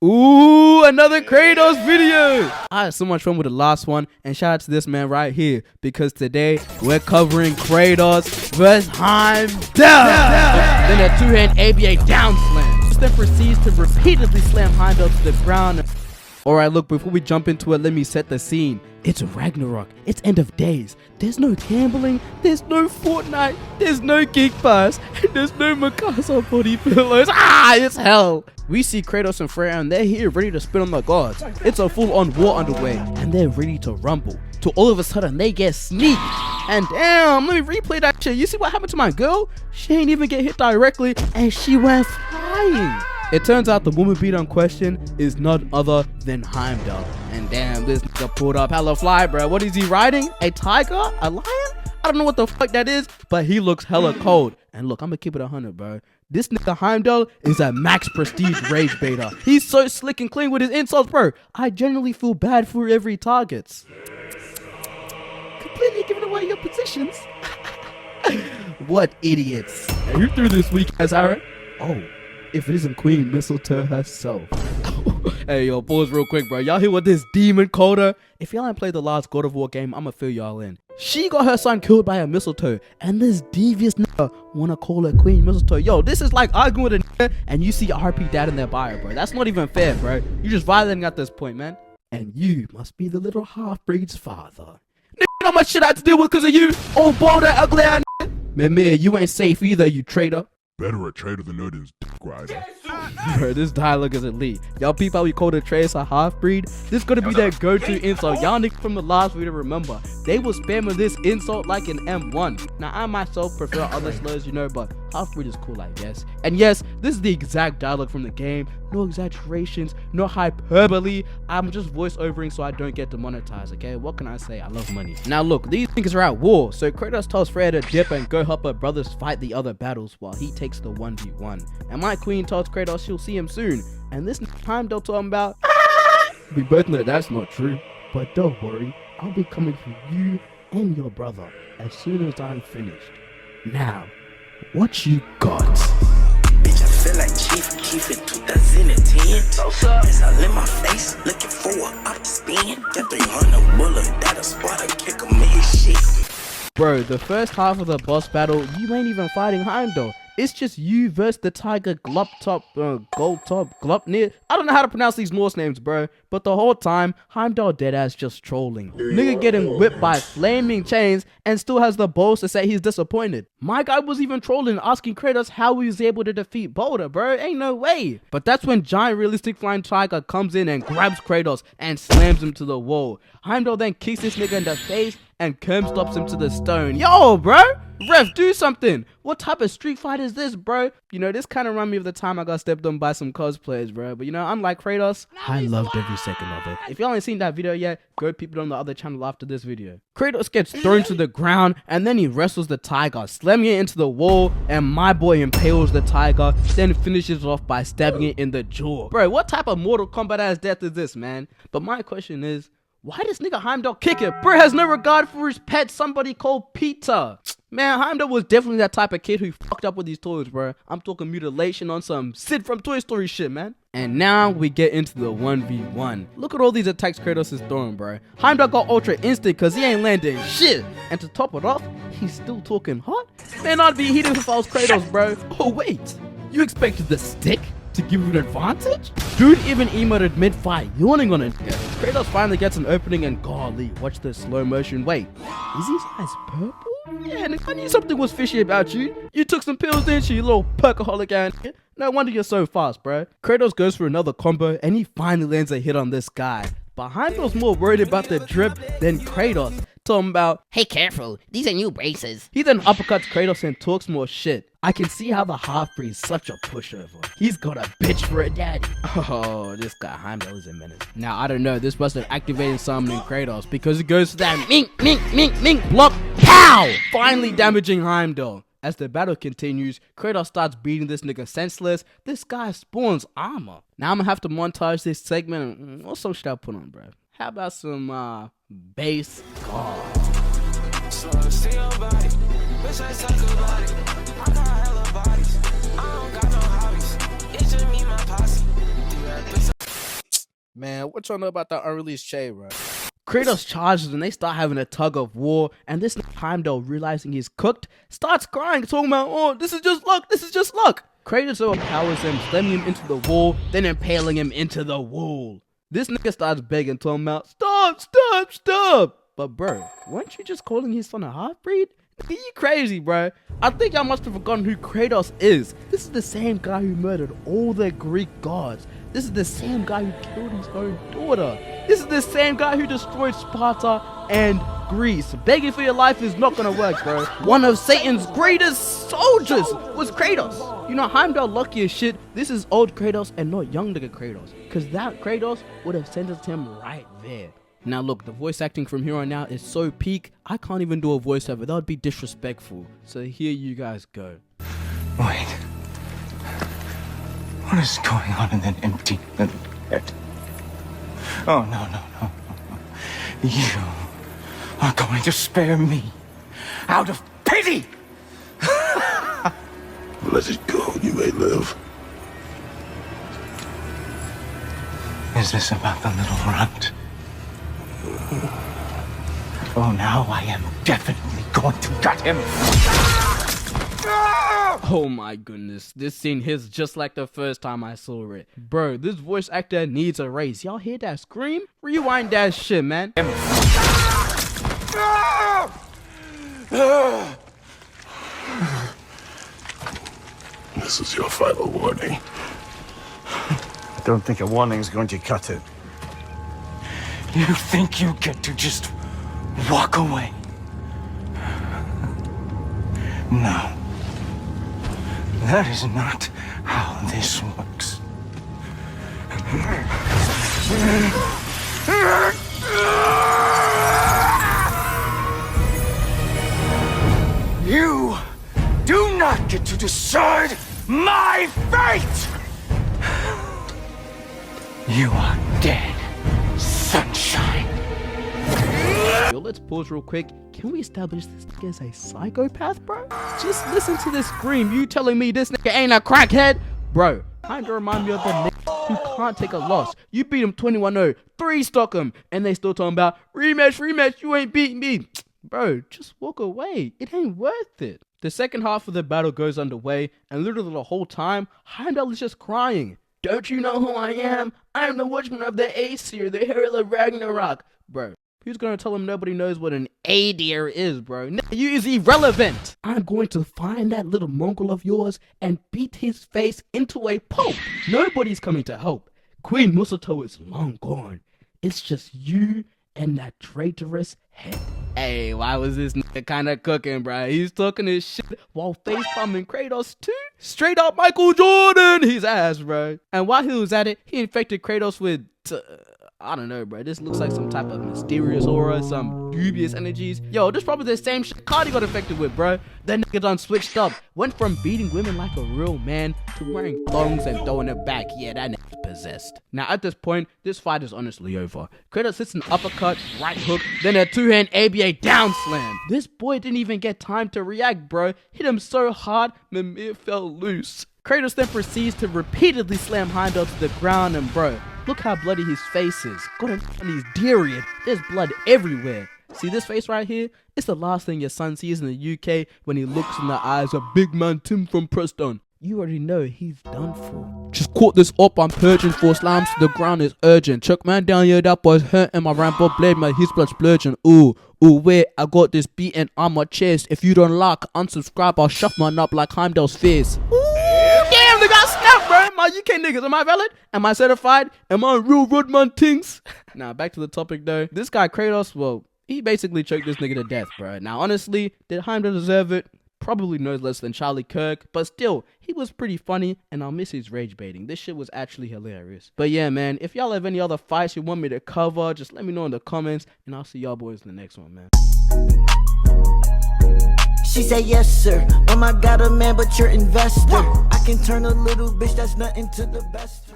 Ooh, another Kratos video. I had so much fun with the last one, and shout out to this man right here, because today we're covering Kratos vs Heimdall. Then a two-hand ABA down slam. Then proceeds to repeatedly slam Heimdall to the ground. Alright, look, before we jump into it, let me set the scene. It's Ragnarok. It's end of days. There's no gambling. There's no Fortnite. There's no Geek Pass. And there's no Mikasa body pillows. It's hell. We see Kratos and Freya, and they're here ready to spit on the gods. It's a full-on war underway, and they're ready to rumble. Till all of a sudden, they get sneaked. And damn, let me replay that shit. You see what happened to my girl? She ain't even get hit directly, and she went flying. It turns out the woman beater in question is none other than Heimdall. And damn, this nigga pulled up hella fly, bro. What is he riding? A tiger? A lion? I don't know what the fuck that is, but he looks hella cold. And look, I'm gonna keep it 100, bro. This nigga Heimdall is a max prestige rage baiter. He's so slick and clean with his insults, bro. I genuinely feel bad for every target. Completely giving away your positions. What idiots. Hey, who threw this weak ass arrow? Oh. If it isn't Queen Mistletoe herself. Hey, yo, pause real quick, bro. Y'all hear what this demon called her? If y'all ain't played the last God of War game, I'ma fill y'all in. She got her son killed by a mistletoe, and this devious nigga wanna call her Queen Mistletoe. Yo, this is like arguing with a nigga and you see RP dad in their bio, bro. That's not even fair, bro. You just violating at this point, man. And you must be the little half-breed's father. Nigga, how much shit I had to deal with because of you? Oh, bold and ugly ass nigga. Man, you ain't safe either, you traitor. Better a traitor than Odin's dick rider. Bro, this dialogue is elite. Y'all people, how we call the traitors a half-breed? This is gonna be their go-to insult. Y'all niggas from the last video remember. They was spamming this insult like an M1. Now, I myself prefer other slurs, you know, but half-breed is cool, I guess. And yes, this is the exact dialogue from the game. No exaggerations, no hyperbole. I'm just voice-overing so I don't get demonetized, okay? What can I say? I love money. Now look, these niggas are at war, so Kratos tells Freya to dip and go help her brothers fight the other battles while he takes the 1v1. And my queen tells Kratos she'll see him soon. And this time they'll tell him about, we both know that's not true, but don't worry, I'll be coming for you and your brother as soon as I'm finished. Now, what you got? Bitch, I feel like Chief in 2010. As I lit my face, looking for an up spin. Got 300 bullet, that'll spot a kick him in his shit. Bro, the first half of the boss battle, you ain't even fighting Heimdall. It's just you versus the tiger Gold Top Glupnir. I don't know how to pronounce these Norse names, bro. But the whole time, Heimdall deadass just trolling. Nigga getting whipped by flaming chains and still has the balls to say he's disappointed. My guy was even trolling, asking Kratos how he was able to defeat Balder, bro. Ain't no way. But that's when giant realistic flying tiger comes in and grabs Kratos and slams him to the wall. Heimdall then kicks this nigga in the face and Kerm stops him to the stone. Yo, bro! Ref, do something! What type of street fight is this, bro? You know, this kind of reminds me of the time I got stepped on by some cosplayers, bro. But you know, unlike Kratos, I loved every second of it. If y'all ain't seen that video yet, go peep it on the other channel after this video. Kratos gets thrown to the ground, and then he wrestles the tiger, slamming it into the wall, and my boy impales the tiger, then finishes off by stabbing it in the jaw. Bro, what type of Mortal Kombat ass death is this, man? But my question is, why does nigga Heimdall kick it? Bro has no regard for his pet, somebody called Peter. Man, Heimdall was definitely that type of kid who fucked up with these toys, bro. I'm talking mutilation on some Sid from Toy Story shit, man. And now we get into the 1v1. Look at all these attacks Kratos is throwing, bro. Heimdall got ultra instant because he ain't landing shit. And to top it off, he's still talking hot. Man, I'd be heated if I was Kratos, bro. Oh, wait. You expected the stick to give you an advantage? Dude even emoted mid-fight, yawning on it. Yeah. Kratos finally gets an opening and golly, watch the slow motion. Wait, is his eyes purple? Yeah, and I knew something was fishy about you. You took some pills, didn't you, you little perkaholic ass? No wonder you're so fast, bro. Kratos goes for another combo and he finally lands a hit on this guy. But Heimdall's more worried about the drip than Kratos. Talking about, hey, careful, these are new braces. He then uppercuts Kratos and talks more shit. I can see how the half-breed is such a pushover. He's got a bitch for a daddy. Oh, this guy Heimdall is a menace. Now, I don't know, this must have activated something in Kratos because it goes to that mink, mink, mink, mink, block, pow! Finally damaging Heimdall. As the battle continues, Kratos starts beating this nigga senseless. This guy spawns armor. Now, I'm gonna have to montage this segment. What song should I put on, bro? How about some, bass God? So see your body, bitch, I talk about it. I got hella bodies, I don't got no hobbies. It's just me, my posse. Man, what y'all know about that unreleased Che, bro? Kratos charges and they start having a tug of war, and this Heimdall, realizing he's cooked, starts crying, talking about, oh, this is just luck, this is just luck. Kratos overpowers him, slamming him into the wall, then impaling him into the wall. This nigga starts begging, talking about, stop, stop, stop. But bro, weren't you just calling his son a half-breed? You crazy, bro. I think y'all must have forgotten who Kratos is. This is the same guy who murdered all the Greek gods. This is the same guy who killed his own daughter. This is the same guy who destroyed Sparta and Greece. Begging for your life is not gonna work, bro. One of Satan's greatest soldiers was Kratos. You know, Heimdall lucky as shit. This is old Kratos and not younger Kratos, because that Kratos would have sentenced him right there. Now look, the voice acting from here on out is so peak, I can't even do a voiceover. That would be disrespectful. So here you guys go. Wait. What is going on in that empty little head? Oh, no. You are going to spare me out of pity! Let it go, you may live. Is this about the little runt? Oh, now I am definitely going to gut him. Oh my goodness, this scene hits just like the first time I saw it. Bro, this voice actor needs a raise. Y'all hear that scream? Rewind that shit, man. This is your final warning. I don't think a warning's going to cut it. You think you get to just walk away? No. That is not how this works. You do not get to decide my fate! You are dead, sunshine. Yo, let's pause real quick. Can we establish this nigga as a psychopath, bro? Just listen to this scream. You telling me this nigga ain't a crackhead? Bro, kinda remind me of the nigga who can't take a loss. You beat him 21-0, 3-stock him, and they still talking about rematch, you ain't beating me. Bro, just walk away. It ain't worth it. The second half of the battle goes underway, and literally the whole time, Heimdall is just crying. Don't you know who I am? I am the watchman of the Aesir, the herald of Ragnarok. Bro, who's gonna tell him nobody knows what an Adir is, bro? You is irrelevant. I'm going to find that little mongrel of yours and beat his face into a pulp. Nobody's coming to help. Queen Mistletoe is long gone. It's just you and that traitorous head. Hey, why was this nigga kinda cooking, bro? He's talking his shit while facepalming Kratos too? Straight up Michael Jordan, his ass, bro. And while he was at it, he infected Kratos with, I don't know, bro. This looks like some type of mysterious aura, some dubious energies. Yo, this probably the same shit Cardi got infected with, bro. That nigga done switched up. Went from beating women like a real man to wearing thongs and throwing it back. Yeah, that nigga's possessed. Now, at this point, this fight is honestly over. Kratos hits an uppercut, right hook, then a two-hand ABA down slam. This boy didn't even get time to react, bro. Hit him so hard, Mimir fell loose. Kratos then proceeds to repeatedly slam Heimdall to the ground, and bro, look how bloody his face is. Got him on his period. There's blood everywhere. See this face right here? It's the last thing your son sees in the UK when he looks in the eyes of big man Tim from Preston. You already know he's done for. Just caught this up, I'm purging, 4 slams to the ground is urgent. Chuck man down here, that boy's hurt and my rambo blade, my his blood splurging. Ooh, wait, I got this beaten on my chest. If you don't like, unsubscribe, I'll shove man up like Heimdall's face. Damn, they got snapped, bro. My UK niggas, am I valid? Am I certified? Am I real roadman things? Now, back to the topic though. This guy Kratos, well, he basically choked this nigga to death, bro. Now, honestly, did Heimdall deserve it? Probably no less than Charlie Kirk, but still, he was pretty funny, and I'll miss his rage baiting. This shit was actually hilarious. But yeah, man, if y'all have any other fights you want me to cover, just let me know in the comments, and I'll see y'all boys in the next one, man. She said yes sir, I got a man but you're investor. I can turn a little bitch that's nothing to the best.